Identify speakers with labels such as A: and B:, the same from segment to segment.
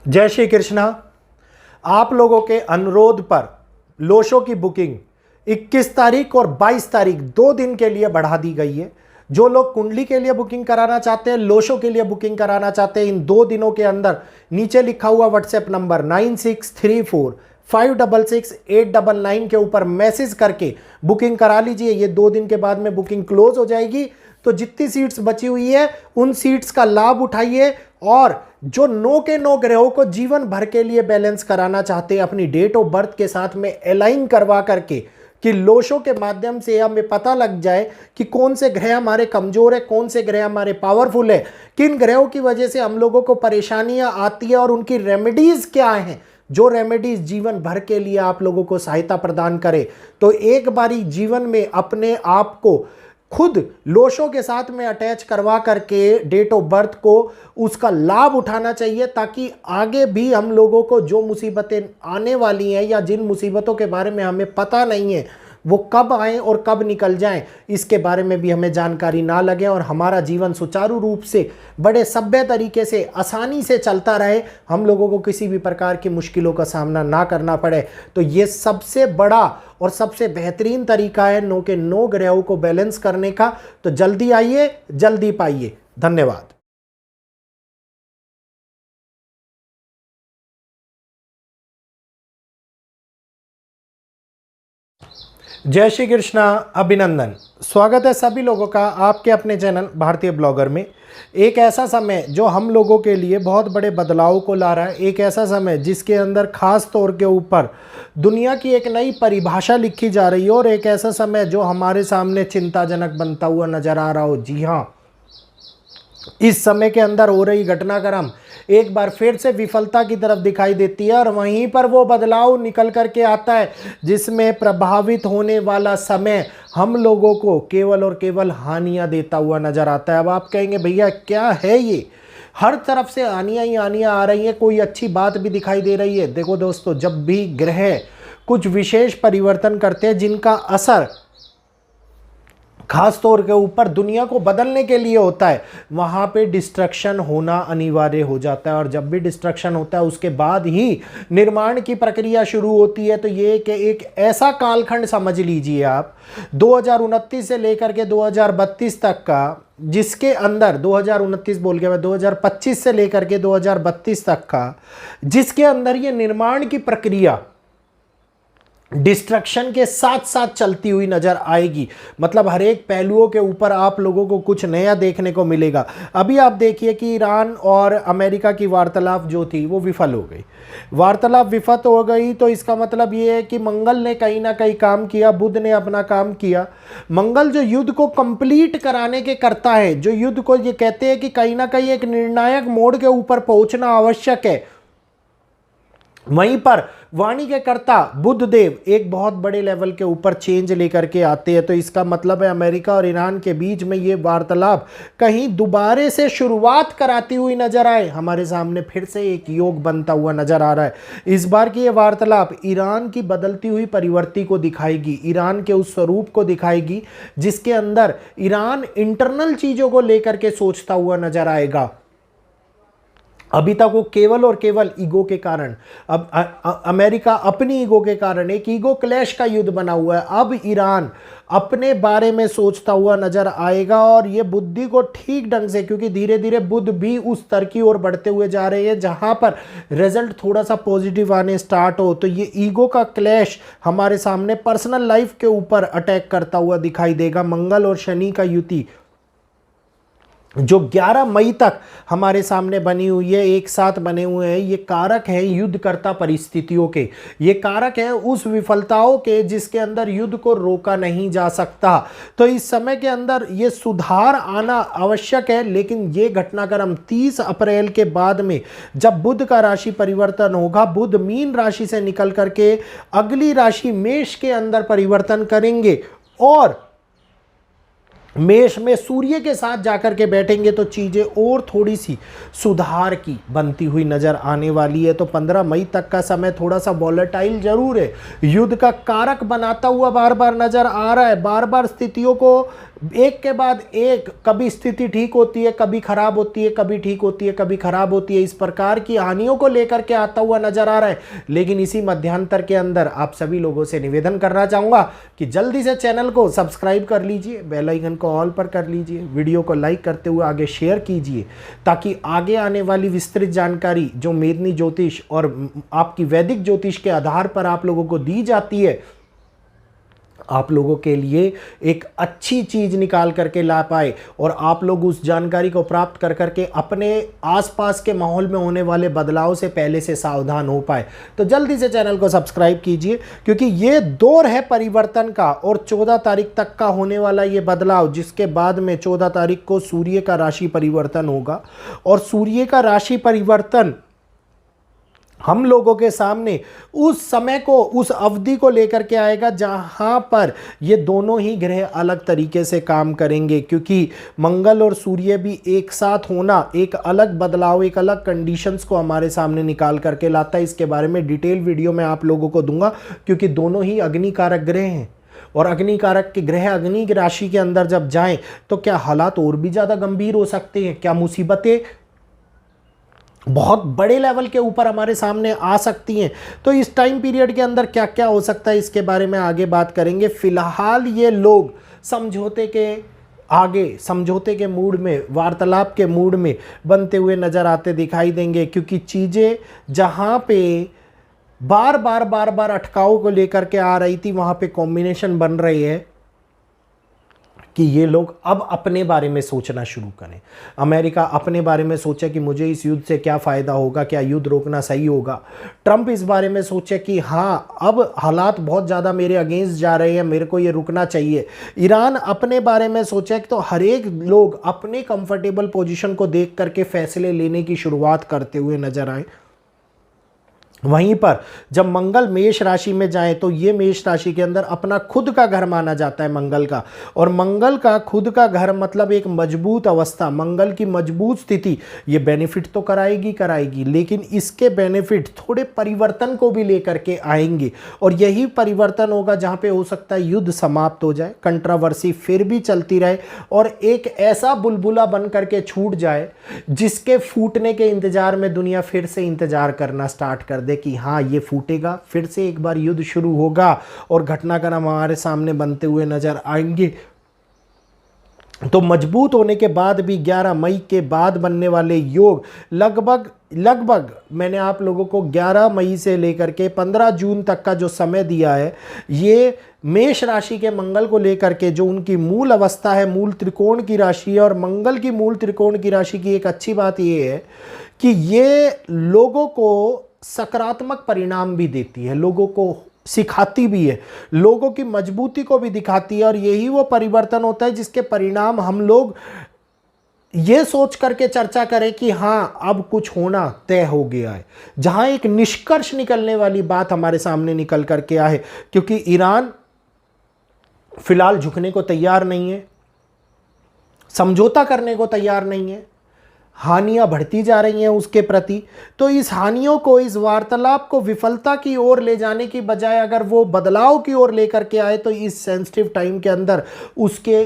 A: जय श्री कृष्णा। आप लोगों के अनुरोध पर लोशो की बुकिंग 21 तारीख और 22 तारीख 2 दिन के लिए बढ़ा दी गई है। जो लोग कुंडली के लिए बुकिंग कराना चाहते हैं, लोशो के लिए बुकिंग कराना चाहते हैं, इन 2 दिनों के अंदर नीचे लिखा हुआ व्हाट्सएप नंबर 9634566899 के ऊपर मैसेज करके बुकिंग करा लीजिए। ये 2 दिन के बाद में बुकिंग क्लोज हो जाएगी। तो जितनी सीट्स बची हुई है उन सीट्स का लाभ उठाइए। और जो 9 के 9 ग्रहों को जीवन भर के लिए बैलेंस कराना चाहते हैं अपनी डेट ऑफ बर्थ के साथ में अलाइन करवा करके, कि लोशो के माध्यम से हमें पता लग जाए कि कौन से ग्रह हमारे कमजोर है, कौन से ग्रह हमारे पावरफुल है, किन ग्रहों की वजह से हम लोगों को परेशानियां आती है और उनकी रेमेडीज क्या हैं, जो रेमेडीज जीवन भर के लिए आप लोगों को सहायता प्रदान करे। तो एक बारी जीवन में अपने आप को खुद लोशो के साथ में अटैच करवा करके डेट ऑफ बर्थ को उसका लाभ उठाना चाहिए, ताकि आगे भी हम लोगों को जो मुसीबतें आने वाली हैं या जिन मुसीबतों के बारे में हमें पता नहीं है वो कब आए और कब निकल जाएं, इसके बारे में भी हमें जानकारी ना लगे और हमारा जीवन सुचारू रूप से बड़े सभ्य तरीके से आसानी से चलता रहे, हम लोगों को किसी भी प्रकार की मुश्किलों का सामना ना करना पड़े। तो ये सबसे बड़ा और सबसे बेहतरीन तरीका है 9 के 9 ग्रहों को बैलेंस करने का। तो जल्दी आइए, जल्दी पाइए। धन्यवाद। जय श्री कृष्णा, अभिनंदन। स्वागत है सभी लोगों का आपके अपने चैनल भारतीय ब्लॉगर में। एक ऐसा समय जो हम लोगों के लिए बहुत बड़े बदलाव को ला रहा है, एक ऐसा समय जिसके अंदर खास तौर के ऊपर दुनिया की एक नई परिभाषा लिखी जा रही है, और एक ऐसा समय जो हमारे सामने चिंताजनक बनता हुआ नजर आ रहा हो। जी हाँ, इस समय के अंदर हो रही घटनाक्रम एक बार फिर से विफलता की तरफ दिखाई देती है, और वहीं पर वो बदलाव निकल करके आता है जिसमें प्रभावित होने वाला समय हम लोगों को केवल और केवल हानियां देता हुआ नजर आता है। अब आप कहेंगे भैया क्या है ये, हर तरफ से हानियां ही हानियां आ रही हैं, कोई अच्छी बात भी दिखाई दे रही है। देखो दोस्तों, जब भी ग्रह कुछ विशेष परिवर्तन करते हैं जिनका असर खास तौर के ऊपर दुनिया को बदलने के लिए होता है, वहां पे डिस्ट्रक्शन होना अनिवार्य हो जाता है। और जब भी डिस्ट्रक्शन होता है उसके बाद ही निर्माण की प्रक्रिया शुरू होती है। तो ये एक ऐसा कालखंड समझ लीजिए आप 2029 से लेकर के 2032 तक का, जिसके अंदर 2029 बोल गया मैं, 2025 से लेकर के 2032 तक का, जिसके अंदर ये निर्माण की प्रक्रिया डिस्ट्रक्शन के साथ साथ चलती हुई नजर आएगी। मतलब हर एक पहलुओं के ऊपर आप लोगों को कुछ नया देखने को मिलेगा। अभी आप देखिए कि ईरान और अमेरिका की वार्तालाप जो थी वो विफल हो गई। वार्तालाप विफल हो गई तो इसका मतलब ये है कि मंगल ने कहीं ना कहीं काम किया, बुध ने अपना काम किया। मंगल जो युद्ध को कंप्लीट कराने के करता है, जो युद्ध को ये कहते हैं कि कहीं ना कहीं एक निर्णायक मोड़ के ऊपर पहुंचना आवश्यक है, वहीं पर वाणी के कर्ता बुध देव एक बहुत बड़े लेवल के ऊपर चेंज लेकर के आते हैं। तो इसका मतलब है अमेरिका और ईरान के बीच में ये वार्तालाप कहीं दोबारे से शुरुआत कराती हुई नजर आए, हमारे सामने फिर से एक योग बनता हुआ नजर आ रहा है। इस बार की ये वार्तालाप ईरान की बदलती हुई प्रवृत्ति को दिखाएगी, ईरान के उस स्वरूप को दिखाएगी जिसके अंदर ईरान इंटरनल चीजों को लेकर के सोचता हुआ नजर आएगा। अभी तक वो केवल और केवल ईगो के कारण, अब अमेरिका अपनी ईगो के कारण एक ईगो क्लैश का युद्ध बना हुआ है। अब ईरान अपने बारे में सोचता हुआ नजर आएगा, और ये बुद्धि को ठीक ढंग से, क्योंकि धीरे धीरे बुद्ध भी उस स्तर की ओर बढ़ते हुए जा रहे हैं जहां पर रिजल्ट थोड़ा सा पॉजिटिव आने स्टार्ट हो। तो ये ईगो का क्लैश हमारे सामने पर्सनल लाइफ के ऊपर अटैक करता हुआ दिखाई देगा। मंगल और शनि का युति जो 11 मई तक हमारे सामने बनी हुई है, एक साथ बने हुए हैं, ये कारक है युद्धकर्ता परिस्थितियों के, ये कारक है उस विफलताओं के जिसके अंदर युद्ध को रोका नहीं जा सकता। तो इस समय के अंदर ये सुधार आना आवश्यक है, लेकिन ये घटनाक्रम 30 अप्रैल के बाद में जब बुध का राशि परिवर्तन होगा, बुध मीन राशि से निकल करके अगली राशि मेष के अंदर परिवर्तन करेंगे, और मेष में सूर्य के साथ जाकर के बैठेंगे तो चीज़ें और थोड़ी सी सुधार की बनती हुई नज़र आने वाली है। तो 15 मई तक का समय थोड़ा सा वॉलेटाइल जरूर है, युद्ध का कारक बनाता हुआ बार बार नज़र आ रहा है। बार बार स्थितियों को एक के बाद एक, कभी स्थिति ठीक होती है, कभी खराब होती है, कभी ठीक होती है, कभी खराब होती है, इस प्रकार की हानियों को लेकर के आता हुआ नजर आ रहा है। लेकिन इसी मध्यांतर के अंदर आप सभी लोगों से निवेदन करना चाहूँगा कि जल्दी से चैनल को सब्सक्राइब कर लीजिए, बेल आइकन को ऑल पर कर लीजिए, वीडियो को लाइक करते हुए आगे शेयर कीजिए, ताकि आगे आने वाली विस्तृत जानकारी जो मेदिनी ज्योतिष और आपकी वैदिक ज्योतिष के आधार पर आप लोगों को दी जाती है, आप लोगों के लिए एक अच्छी चीज निकाल करके ला पाए और आप लोग उस जानकारी को प्राप्त कर करके अपने आसपास के माहौल में होने वाले बदलाव से पहले से सावधान हो पाए। तो जल्दी से चैनल को सब्सक्राइब कीजिए, क्योंकि ये दौर है परिवर्तन का और 14 तारीख तक का होने वाला ये बदलाव, जिसके बाद में 14 तारीख को सूर्य का राशि परिवर्तन होगा और सूर्य का राशि परिवर्तन हम लोगों के सामने उस समय को, उस अवधि को लेकर के आएगा जहां पर ये दोनों ही ग्रह अलग तरीके से काम करेंगे, क्योंकि मंगल और सूर्य भी एक साथ होना एक अलग बदलाव, एक अलग कंडीशंस को हमारे सामने निकाल करके लाता है। इसके बारे में डिटेल वीडियो मैं आप लोगों को दूंगा, क्योंकि दोनों ही अग्नि कारक ग्रह हैं और अग्नि कारक के ग्रह अग्नि की राशि के अंदर जब जाएं तो क्या हालात और भी ज़्यादा गंभीर हो सकते हैं, क्या मुसीबतें बहुत बड़े लेवल के ऊपर हमारे सामने आ सकती हैं। तो इस टाइम पीरियड के अंदर क्या क्या हो सकता है, इसके बारे में आगे बात करेंगे। फिलहाल ये लोग समझौते के मूड में, वार्तालाप के मूड में बनते हुए नजर आते दिखाई देंगे, क्योंकि चीज़ें जहां पे बार बार अटकाव को लेकर के आ रही थी, वहां पे कॉम्बिनेशन बन रही है कि ये लोग अब अपने बारे में सोचना शुरू करें। अमेरिका अपने बारे में सोचे कि मुझे इस युद्ध से क्या फ़ायदा होगा, क्या युद्ध रोकना सही होगा। ट्रंप इस बारे में सोचे कि हाँ, अब हालात बहुत ज़्यादा मेरे अगेंस्ट जा रहे हैं, मेरे को ये रुकना चाहिए। ईरान अपने बारे में सोचे कि, तो हर एक लोग अपने कंफर्टेबल पोजीशन को देख करके फैसले लेने की शुरुआत करते हुए नजर आए। वहीं पर जब मंगल मेष राशि में जाए तो ये मेष राशि के अंदर अपना खुद का घर माना जाता है मंगल का, और मंगल का खुद का घर मतलब एक मजबूत अवस्था, मंगल की मजबूत स्थिति ये बेनिफिट तो कराएगी, लेकिन इसके बेनिफिट थोड़े परिवर्तन को भी लेकर के आएंगे। और यही परिवर्तन होगा जहां पे हो सकता है युद्ध समाप्त हो जाए, कंट्रोवर्सी फिर भी चलती रहे और एक ऐसा बुलबुला बन करके छूट जाए जिसके फूटने के इंतजार में दुनिया फिर से इंतजार करना स्टार्ट कर दे कि हाँ ये फूटेगा, फिर से एक बार युद्ध शुरू होगा और घटनाक्रम हमारे सामने बनते हुए नजर आएंगे। तो मजबूत होने के बाद भी 11 मई के बाद बनने वाले योग लगभग मैंने आप लोगों को 11 मई से लेकर के 15 जून तक का जो समय दिया है, ये मेष राशि के मंगल को लेकर के जो उनकी मूल अवस्था है, मूल त्रिकोण की राशि है। और मंगल की मूल त्रिकोण की राशि की एक अच्छी बात ये है कि ये लोगों को सकारात्मक परिणाम भी देती है, लोगों को सिखाती भी है, लोगों की मजबूती को भी दिखाती है। और यही वो परिवर्तन होता है जिसके परिणाम हम लोग ये सोच करके चर्चा करें कि हाँ अब कुछ होना तय हो गया है, जहां एक निष्कर्ष निकलने वाली बात हमारे सामने निकल करके आए। क्योंकि ईरान फिलहाल झुकने को तैयार नहीं है, समझौता करने को तैयार नहीं है, हानियां बढ़ती जा रही हैं उसके प्रति। तो इस हानियों को, इस वार्तालाप को विफलता की ओर ले जाने की बजाय अगर वो बदलाव की ओर लेकर के आए तो इस सेंसिटिव टाइम के अंदर उसके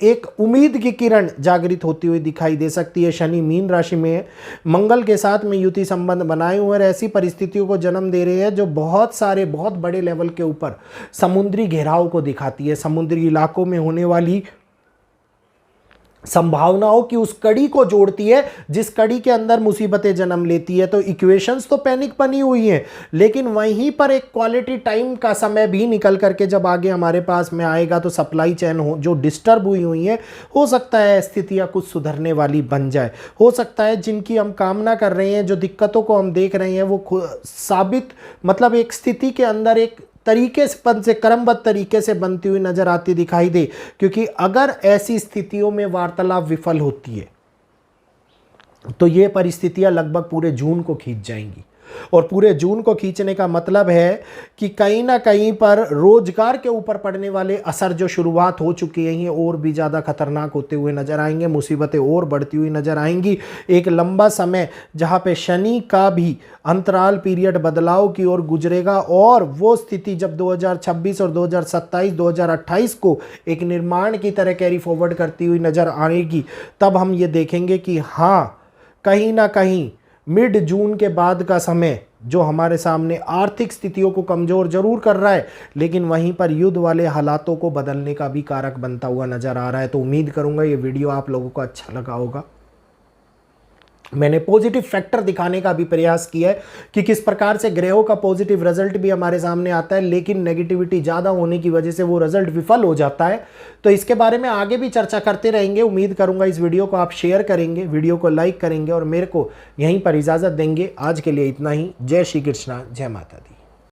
A: एक उम्मीद की किरण जागृत होती हुई दिखाई दे सकती है। शनि मीन राशि में है, मंगल के साथ में युति संबंध बनाए हुए और ऐसी परिस्थितियों को जन्म दे रहे हैं जो बहुत बड़े लेवल के ऊपर समुद्री घेराव को दिखाती है, समुद्री इलाकों में होने वाली संभावनाओं की उस कड़ी को जोड़ती है जिस कड़ी के अंदर मुसीबतें जन्म लेती है। तो इक्वेशंस तो पैनिक बनी हुई हैं, लेकिन वहीं पर एक क्वालिटी टाइम का समय भी निकल करके जब आगे हमारे पास में आएगा तो सप्लाई चेन जो डिस्टर्ब हुई है, हो सकता है स्थितियां कुछ सुधरने वाली बन जाए। हो सकता है जिनकी हम कामना कर रहे हैं, जो दिक्कतों को हम देख रहे हैं, वो साबित मतलब एक स्थिति के अंदर एक तरीके से क्रमबद्ध तरीके से बनती हुई नजर आती दिखाई दे। क्योंकि अगर ऐसी स्थितियों में वार्तालाप विफल होती है तो ये परिस्थितियां लगभग पूरे जून को खींच जाएंगी। और पूरे जून को खींचने का मतलब है कि कहीं ना कहीं पर रोजगार के ऊपर पड़ने वाले असर जो शुरुआत हो चुकी हैं और भी ज़्यादा खतरनाक होते हुए नजर आएंगे, मुसीबतें और बढ़ती हुई नजर आएंगी। एक लंबा समय जहां पे शनि का भी अंतराल पीरियड बदलाव की ओर गुजरेगा और वो स्थिति जब 2026 और 2027 2028 को एक निर्माण की तरह कैरी फॉरवर्ड करती हुई नजर आएगी, तब हम ये देखेंगे कि हाँ, कहीं ना कहीं मिड जून के बाद का समय जो हमारे सामने आर्थिक स्थितियों को कमजोर जरूर कर रहा है, लेकिन वहीं पर युद्ध वाले हालातों को बदलने का भी कारक बनता हुआ नजर आ रहा है। तो उम्मीद करूंगा ये वीडियो आप लोगों को अच्छा लगा होगा। मैंने पॉजिटिव फैक्टर दिखाने का भी प्रयास किया है कि किस प्रकार से ग्रहों का पॉजिटिव रिजल्ट भी हमारे सामने आता है, लेकिन नेगेटिविटी ज़्यादा होने की वजह से वो रिजल्ट विफल हो जाता है। तो इसके बारे में आगे भी चर्चा करते रहेंगे। उम्मीद करूंगा इस वीडियो को आप शेयर करेंगे, वीडियो को लाइक करेंगे और मेरे को यहीं पर इजाज़त देंगे। आज के लिए इतना ही। जय श्री कृष्णा, जय माता दी।